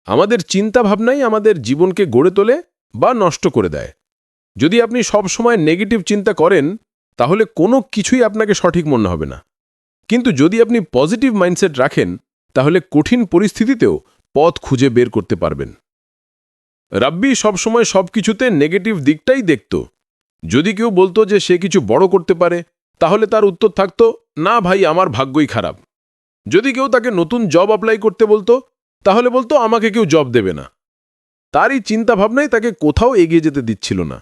আমাদের চিন্তাভাবনাই আমাদের জীবনকে গড়ে তোলে বা নষ্ট করে দেয়। যদি আপনি সব সময় নেগেটিভ চিন্তা করেন, তাহলে কোনো কিছুই আপনাকে সঠিক মনে হবে না। কিন্তু যদি আপনি পজিটিভ মাইন্ডসেট রাখেন, তাহলে কঠিন পরিস্থিতিতেও পথ খুঁজে বের করতে পারবেন। রাব্বি সবসময় সবকিছুতে নেগেটিভ দিকটাই দেখত। যদি কেউ বলতো যে সে কিছু বড় করতে পারে, তাহলে তার উত্তর থাকতো, না ভাই, আমার ভাগ্যই খারাপ। যদি কেউ তাকে নতুন জব অ্যাপ্লাই করতে বলতো, তাহলে বলতো আমাকে কেউ জব দেবে না। তার এই চিন্তাভাবনাই তাকে কোথাও এগিয়ে যেতে দিচ্ছিল না।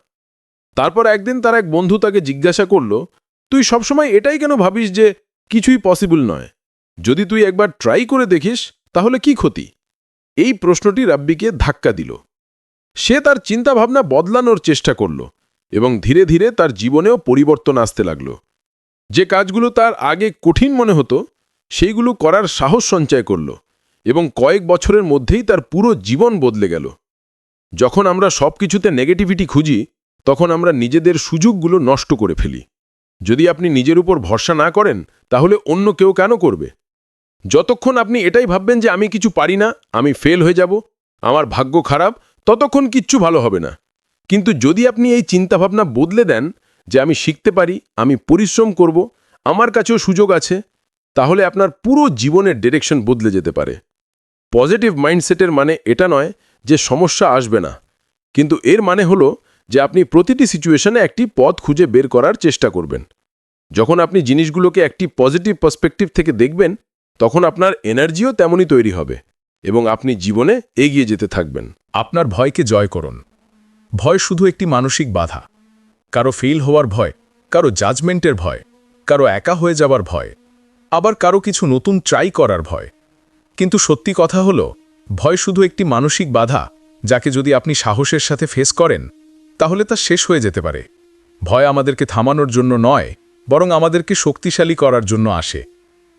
তারপর একদিন তার এক বন্ধু তাকে জিজ্ঞাসা করল, তুই সবসময় এটাই কেন ভাবিস যে কিছুই পসিবল নয়? যদি তুই একবার ট্রাই করে দেখিস, তাহলে কি ক্ষতি? এই প্রশ্নটি রাব্বিকে ধাক্কা দিল। সে তার চিন্তাভাবনা বদলানোর চেষ্টা করল এবং ধীরে ধীরে তার জীবনেও পরিবর্তন আসতে লাগল। যে কাজগুলো তার আগে কঠিন মনে হতো, সেইগুলো করার সাহস সঞ্চয় করল এবং কয়েক বছরের মধ্যেই তার পুরো জীবন বদলে গেল। যখন আমরা সবকিছুতে নেগেটিভিটি খুঁজি, তখন আমরা নিজেদের সুযোগগুলো নষ্ট করে ফেলি। যদি আপনি নিজের উপর ভরসা না করেন, তাহলে অন্য কেউ কেন করবে? যতক্ষণ আপনি এটাই ভাববেন যে আমি কিছু পারি না, আমি ফেল হয়ে যাব, আমার ভাগ্য খারাপ, ততক্ষণ কিচ্ছু ভালো হবে না। কিন্তু যদি আপনি এই চিন্তাভাবনা বদলে দেন যে আমি শিখতে পারি, আমি পরিশ্রম করব, আমার কাছেও সুযোগ আছে, তাহলে আপনার পুরো জীবনের ডিরেকশন বদলে যেতে পারে। পজিটিভ মাইন্ডসেটের মানে এটা নয় যে সমস্যা আসবে না, কিন্তু এর মানে হলো যে আপনি প্রতিটি সিচুয়েশনে একটি পথ খুঁজে বের করার চেষ্টা করবেন। যখন আপনি জিনিসগুলোকে একটি পজিটিভ পার্সপেক্টিভ থেকে দেখবেন, তখন আপনার এনার্জিও তেমনই তৈরি হবে এবং আপনি জীবনে এগিয়ে যেতে থাকবেন। আপনার ভয়কে জয় করুন। ভয় শুধু একটি মানসিক বাধা। কারো ফেল হওয়ার ভয়, কারো জাজমেন্টের ভয়, কারো একা হয়ে যাবার ভয়, আবার কারো কিছু নতুন ট্রাই করার ভয়। কিন্তু সত্যি কথা হলো, ভয় শুধু একটি মানসিক বাধা, যাকে যদি আপনি সাহসের সাথে ফেস করেন, তাহলে তা শেষ হয়ে যেতে পারে। ভয় আমাদেরকে থামানোর জন্য নয়, বরং আমাদেরকে শক্তিশালী করার জন্য আসে।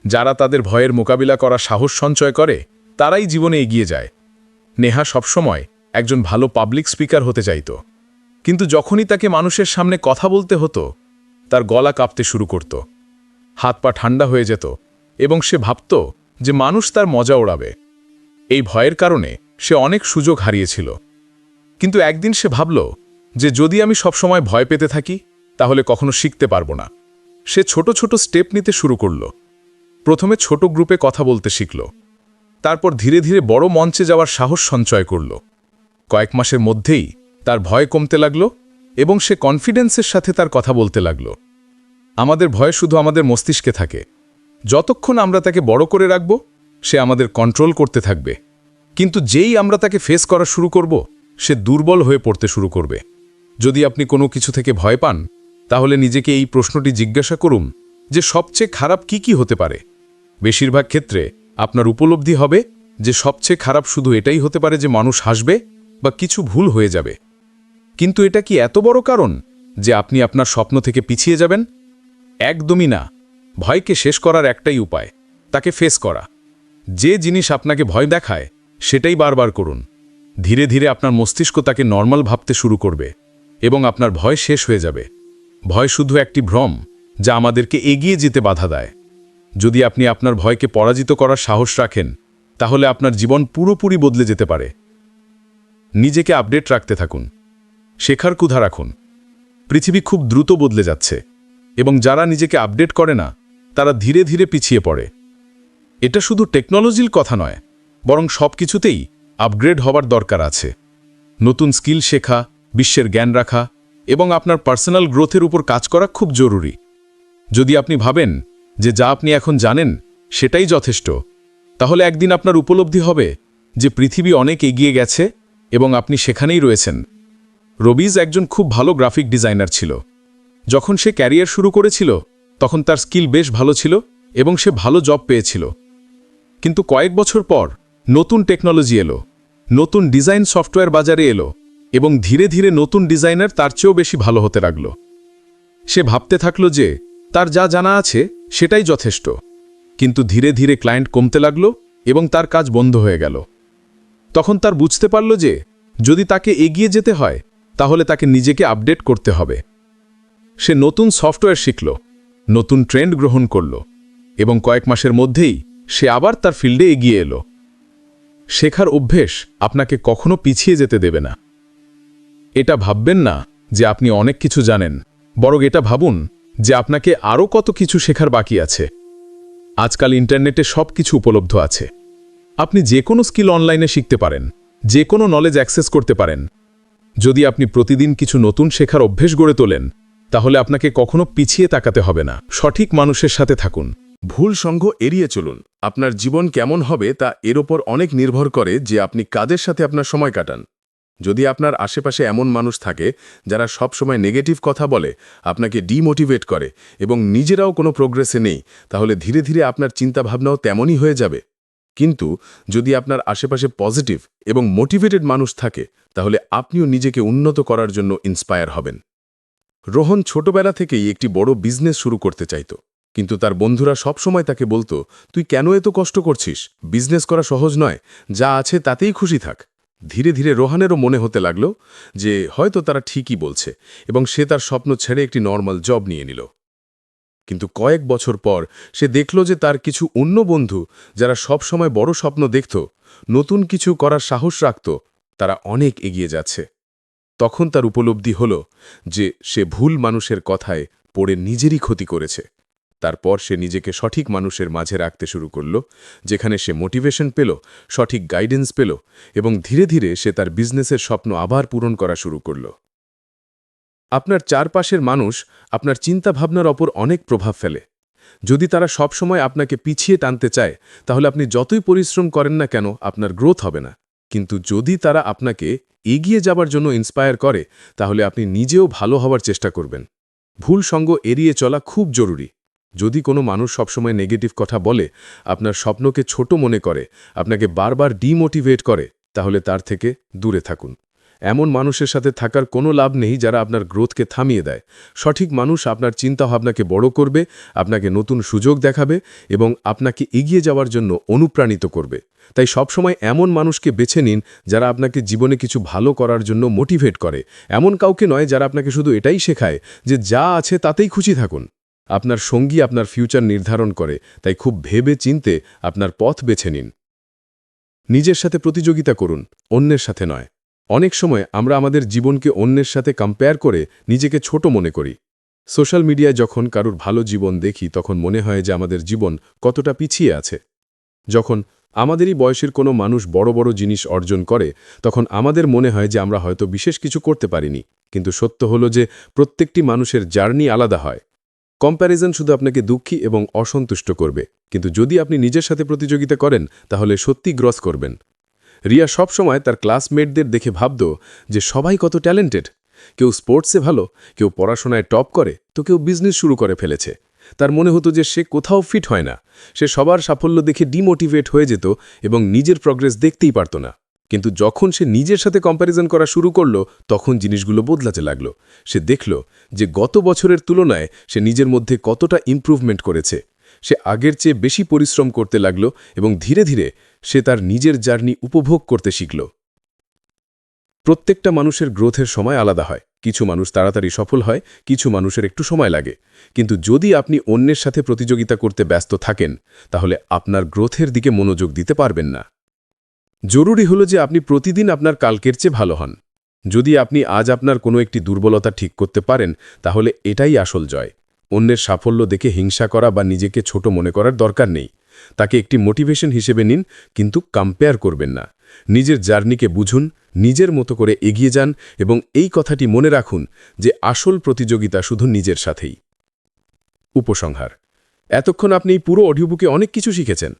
যারা তাদের ভয়ের মোকাবিলা করা সাহস সঞ্চয় করে তারাই জীবনে এগিয়ে যায়। নেহা সবসময় একজন ভালো পাবলিক স্পিকার হতে চাইত, কিন্তু যখনই তাকে মানুষের সামনে কথা বলতে হতো তার গলা কাঁপতে শুরু করত, হাত পা ঠান্ডা হয়ে যেত এবং সে ভাবত যে মানুষ তার মজা ওড়াবে। এই ভয়ের কারণে সে অনেক সুযোগ হারিয়েছিল। কিন্তু একদিন সে ভাবল যে যদি আমি সবসময় ভয় পেতে থাকি তাহলে কখনো শিখতে পারবো না। সে ছোট ছোট স্টেপ নিতে শুরু করল। প্রথমে ছোট গ্রুপে কথা বলতে শিখল, তারপর ধীরে ধীরে বড় মঞ্চে যাওয়ার সাহস সঞ্চয় করল। কয়েক মাসের মধ্যেই তার ভয় কমতে লাগল এবং সে কনফিডেন্সের সাথে তার কথা বলতে লাগল। আমাদের ভয় শুধু আমাদের মস্তিষ্কে থাকে। যতক্ষণ আমরা তাকে বড় করে রাখব সে আমাদের কন্ট্রোল করতে থাকবে, কিন্তু যেই আমরা তাকে ফেস করা শুরু করব সে দুর্বল হয়ে পড়তে শুরু করবে। যদি আপনি কোনো কিছু থেকে ভয় পান তাহলে নিজেকে এই প্রশ্নটি জিজ্ঞাসা করুন যে সবচেয়ে খারাপ কি হতে পারে। বেশিরভাগ ক্ষেত্রে আপনার উপলব্ধি হবে যে সবচেয়ে খারাপ শুধু এটাই হতে পারে যে মানুষ হাসবে বা কিছু ভুল হয়ে যাবে। কিন্তু এটা কি এত বড় কারণ যে আপনি আপনার স্বপ্ন থেকে পিছিয়ে যাবেন? একদমই না। ভয়কে শেষ করার একটাই উপায়, তাকে ফেস করা। যে জিনিস আপনাকে ভয় দেখায় সেটাই বারবার করুন। ধীরে ধীরে আপনার মস্তিষ্ক তাকে নর্মাল ভাবতে শুরু করবে এবং আপনার ভয় শেষ হয়ে যাবে। ভয় শুধু একটি ভ্রম যা আমাদেরকে এগিয়ে যেতে বাধা দেয়। যদি আপনি আপনার ভয়কে পরাজিত করার সাহস রাখেন তাহলে আপনার জীবন পুরোপুরি বদলে যেতে পারে। নিজেকে আপডেট রাখতে থাকুন, শেখার ক্ষুধা রাখুন। পৃথিবী খুব দ্রুত বদলে যাচ্ছে এবং যারা নিজেকে আপডেট করে না তারা ধীরে ধীরে পিছিয়ে পড়ে। এটা শুধু টেকনোলজির কথা নয়, বরং সব কিছুতেই আপগ্রেড হওয়ার দরকার আছে। নতুন স্কিল শেখা, বিশ্বের জ্ঞান রাখা এবং আপনার পার্সোনাল গ্রোথের উপর কাজ করা খুব জরুরি। যদি আপনি ভাবেন যে যা আপনি এখন জানেন সেটাই যথেষ্ট, তাহলে একদিন আপনার উপলব্ধি হবে যে পৃথিবী অনেক এগিয়ে গেছে এবং আপনি সেখানেই রয়েছেন। রবিজ একজন খুব ভালো গ্রাফিক ডিজাইনার ছিল। যখন সে ক্যারিয়ার শুরু করেছিল তখন তার স্কিল বেশ ভালো ছিল এবং সে ভালো জব পেয়েছিল। কিন্তু কয়েক বছর পর নতুন টেকনোলজি এলো, নতুন ডিজাইন সফটওয়্যার বাজারে এলো এবং ধীরে ধীরে নতুন ডিজাইনার তার চেয়েও বেশি ভালো হতে লাগল। সে ভাবতে থাকল যে তার যা জানা আছে সেটাই যথেষ্ট, কিন্তু ধীরে ধীরে ক্লায়েন্ট কমতে লাগল এবং তার কাজ বন্ধ হয়ে গেল। তখন তার বুঝতে পারল যে যদি তাকে এগিয়ে যেতে হয় তাহলে তাকে নিজেকে আপডেট করতে হবে। সে নতুন সফটওয়্যার শিখল, নতুন ট্রেন্ড গ্রহণ করল এবং কয়েক মাসের মধ্যেই সে আবার তার ফিল্ডে এগিয়ে এলো। শেখার অভ্যেস আপনাকে কখনো পিছিয়ে যেতে দেবে না। এটা ভাববেন না যে আপনি অনেক কিছু জানেন, বরং এটা ভাবুন যে আপনাকে আরও কত কিছু শেখার বাকি আছে। আজকাল ইন্টারনেটে সব কিছু উপলব্ধ আছে। আপনি যে কোনো স্কিল অনলাইনে শিখতে পারেন, যে কোনো নলেজ অ্যাক্সেস করতে পারেন। যদি আপনি প্রতিদিন কিছু নতুন শেখার অভ্যেস গড়ে তোলেন তাহলে আপনাকে কখনো পিছিয়ে তাকাতে হবে না। সঠিক মানুষের সাথে থাকুন। ভুল সঙ্গ এড়িয়ে চলুন। আপনার জীবন কেমন হবে তা এর ওপর অনেক নির্ভর করে যে আপনি কাদের সাথে আপনার সময় কাটান। যদি আপনার আশেপাশে এমন মানুষ থাকে যারা সব সময় নেগেটিভ কথা বলে, আপনাকে ডিমোটিভেট করে এবং নিজেরাও কোনো প্রোগ্রেসে নেই, তাহলে ধীরে ধীরে আপনার চিন্তাভাবনাও তেমনই হয়ে যাবে। কিন্তু যদি আপনার আশেপাশে পজিটিভ এবং মোটিভেটেড মানুষ থাকে তাহলে আপনিও নিজেকে উন্নত করার জন্য ইন্সপায়ার হবেন। রোহন ছোটবেলা থেকেই একটি বড় বিজনেস শুরু করতে চাইত, কিন্তু তার বন্ধুরা সবসময় তাকে বলতো, তুই কেন এত কষ্ট করছিস? বিজনেস করা সহজ নয়, যা আছে তাতেই খুশি থাক। ধীরে ধীরে রোহানেরও মনে হতে লাগল যে হয়তো তারা ঠিকই বলছে এবং সে তার স্বপ্ন ছেড়ে একটি নর্মাল জব নিয়ে নিল। কিন্তু কয়েক বছর পর সে দেখল যে তার কিছু অন্য বন্ধু যারা সব সময় বড় স্বপ্ন দেখত, নতুন কিছু করার সাহস রাখত, তারা অনেক এগিয়ে যাচ্ছে। তখন তার উপলব্ধি হল যে সে ভুল মানুষের কথায় পড়ে নিজেরই ক্ষতি করেছে। তারপর সে নিজেকে সঠিক মানুষের মাঝে রাখতে শুরু করল, যেখানে সে মোটিভেশন পেল, সঠিক গাইডেন্স পেল এবং ধীরে ধীরে সে তার বিজনেসের স্বপ্ন আবার পূরণ করা শুরু করল। আপনার চারপাশের মানুষ আপনার চিন্তাভাবনার ওপর অনেক প্রভাব ফেলে। যদি তারা সবসময় আপনাকে পিছিয়ে টানতে চায় তাহলে আপনি যতই পরিশ্রম করেন না কেন আপনার গ্রোথ হবে না। কিন্তু যদি তারা আপনাকে এগিয়ে যাবার জন্য ইন্সপায়ার করে তাহলে আপনি নিজেও ভালো হওয়ার চেষ্টা করবেন। ভুল সঙ্গ এড়িয়ে চলা খুব জরুরি। যদি কোনো মানুষ সবসময় নেগেটিভ কথা বলে, আপনার স্বপ্নকে ছোট মনে করে, আপনাকে বারবার ডিমোটিভেট করে, তাহলে তার থেকে দূরে থাকুন। এমন মানুষের সাথে থাকার কোনো লাভ নেই যারা আপনার গ্রোথকে থামিয়ে দেয়। সঠিক মানুষ আপনার চিন্তাভাবনাকে বড় করবে, আপনাকে নতুন সুযোগ দেখাবে এবং আপনাকে এগিয়ে যাওয়ার জন্য অনুপ্রাণিত করবে। তাই সবসময় এমন মানুষকে বেছে নিন যারা আপনাকে জীবনে কিছু ভালো করার জন্য মোটিভেট করে, এমন কাউকে নয় যারা আপনাকে শুধু এটাই শেখায় যে যা আছে তাতেই খুশি থাকুন। আপনার সঙ্গী আপনার ফিউচার নির্ধারণ করে, তাই খুব ভেবে চিনতে আপনার পথ বেছে নিন। নিজের সাথে প্রতিযোগিতা করুন, অন্যের সাথে নয়। অনেক সময় আমরা আমাদের জীবনকে অন্যের সাথে কম্পেয়ার করে নিজেকে ছোট মনে করি। সোশ্যাল মিডিয়ায় যখন কারুর ভালো জীবন দেখি তখন মনে হয় যে আমাদের জীবন কতটা পিছিয়ে আছে। যখন আমাদেরই বয়সের কোনো মানুষ বড় বড় জিনিস অর্জন করে তখন আমাদের মনে হয় যে আমরা হয়তো বিশেষ কিছু করতে পারিনি, কিন্তু সত্য হলো যে প্রত্যেকটি মানুষের জার্নি আলাদা হয়। কম্প্যারিজন শুধু আপনাকে দুঃখী এবং অসন্তুষ্ট করবে, কিন্তু যদি আপনি নিজের সাথে প্রতিযোগিতা করেন তাহলে সত্যি গ্রস করবেন। রিয়া সবসময় তার ক্লাসমেটদের দেখে ভাবত যে সবাই কত ট্যালেন্টেড। কেউ স্পোর্টসে ভালো, কেউ পড়াশোনায় টপ করে, তো কেউ বিজনেস শুরু করে ফেলেছে। তার মনে হতো যে সে কোথাও ফিট হয় না। সে সবার সাফল্য দেখে ডিমোটিভেট হয়ে যেত এবং নিজের প্রগ্রেস দেখতেই পারত না। কিন্তু যখন সে নিজের সাথে কম্প্যারিজন করা শুরু করল তখন জিনিসগুলো বদলাতে লাগল। সে দেখল যে গত বছরের তুলনায় সে নিজের মধ্যে কতটা ইমপ্রুভমেন্ট করেছে। সে আগের চেয়ে বেশি পরিশ্রম করতে লাগল এবং ধীরে ধীরে সে তার নিজের জার্নি উপভোগ করতে শিখল। প্রত্যেকটা মানুষের গ্রোথের সময় আলাদা হয়। কিছু মানুষ তাড়াতাড়ি সফল হয়, কিছু মানুষের একটু সময় লাগে। কিন্তু যদি আপনি অন্যের সাথে প্রতিযোগিতা করতে ব্যস্ত থাকেন তাহলে আপনার গ্রোথের দিকে মনোযোগ দিতে পারবেন না। জরুরি হলো যে আপনি প্রতিদিন আপনার কালকের চেয়ে ভালো হন। যদি আপনি আজ আপনার কোনো একটি দুর্বলতা ঠিক করতে পারেন তাহলে এটাই আসল জয়। অন্যের সাফল্য দেখে হিংসা করা বা নিজেকে ছোট মনে করার দরকার নেই। তাকে একটি মোটিভেশন হিসেবে নিন, কিন্তু কম্পেয়ার করবেন না। নিজের জার্নিকে বুঝুন, নিজের মতো করে এগিয়ে যান এবং এই কথাটি মনে রাখুন যে আসল প্রতিযোগিতা শুধু নিজের সাথেই। উপসংহার: এতক্ষণ আপনি এই পুরো অডিওবুকে অনেক কিছু শিখেছেন।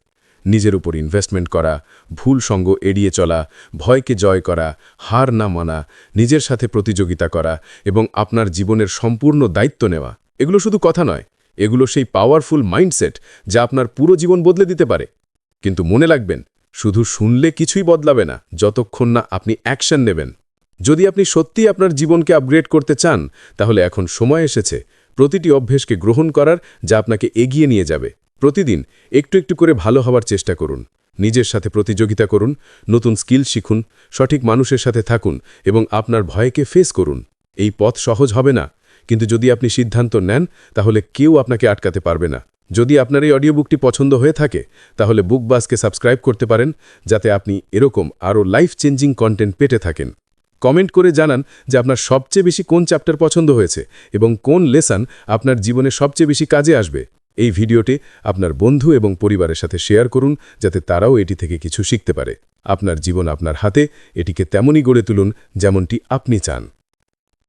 নিজের উপর ইনভেস্টমেন্ট করা, ভুল সঙ্গ এড়িয়ে চলা, ভয়কে জয় করা, হার না মানা, নিজের সাথে প্রতিযোগিতা করা এবং আপনার জীবনের সম্পূর্ণ দায়িত্ব নেওয়া, এগুলো শুধু কথা নয়, এগুলো সেই পাওয়ারফুল মাইন্ডসেট যা আপনার পুরো জীবন বদলে দিতে পারে। কিন্তু মনে রাখবেন, শুধু শুনলে কিছুই বদলাবে না যতক্ষণ না আপনি অ্যাকশন নেবেন। যদি আপনি সত্যিই আপনার জীবনকে আপগ্রেড করতে চান তাহলে এখন সময় এসেছে প্রতিটি অভ্যেসকে গ্রহণ করার যা আপনাকে এগিয়ে নিয়ে যাবে। প্রতিদিন একটু একটু করে ভালো হওয়ার চেষ্টা করুন, নিজের সাথে প্রতিযোগিতা করুন, নতুন স্কিল শিখুন, সঠিক মানুষের সাথে থাকুন এবং আপনার ভয়কে ফেস করুন। এই পথ সহজ হবে না, কিন্তু যদি আপনি সিদ্ধান্ত নেন তাহলে কেউ আপনাকে আটকাতে পারবে না। যদি আপনার এই অডিও বুকটি পছন্দ হয়ে থাকে তাহলে বুকবাসকে সাবস্ক্রাইব করতে পারেন, যাতে আপনি এরকম আরও লাইফ চেঞ্জিং কন্টেন্ট পেতে থাকেন। কমেন্ট করে জানান যে আপনার সবচেয়ে বেশি কোন চ্যাপ্টার পছন্দ হয়েছে এবং কোন লেসন আপনার জীবনে সবচেয়ে বেশি কাজে আসবে। এই ভিডিওটি আপনার বন্ধু এবং পরিবারের সাথে শেয়ার করুন, যাতে তারাও এটি থেকে কিছু শিখতে পারে। আপনার জীবন আপনার হাতে, এটিকে তেমনই গড়ে তুলুন যেমনটি আপনি চান।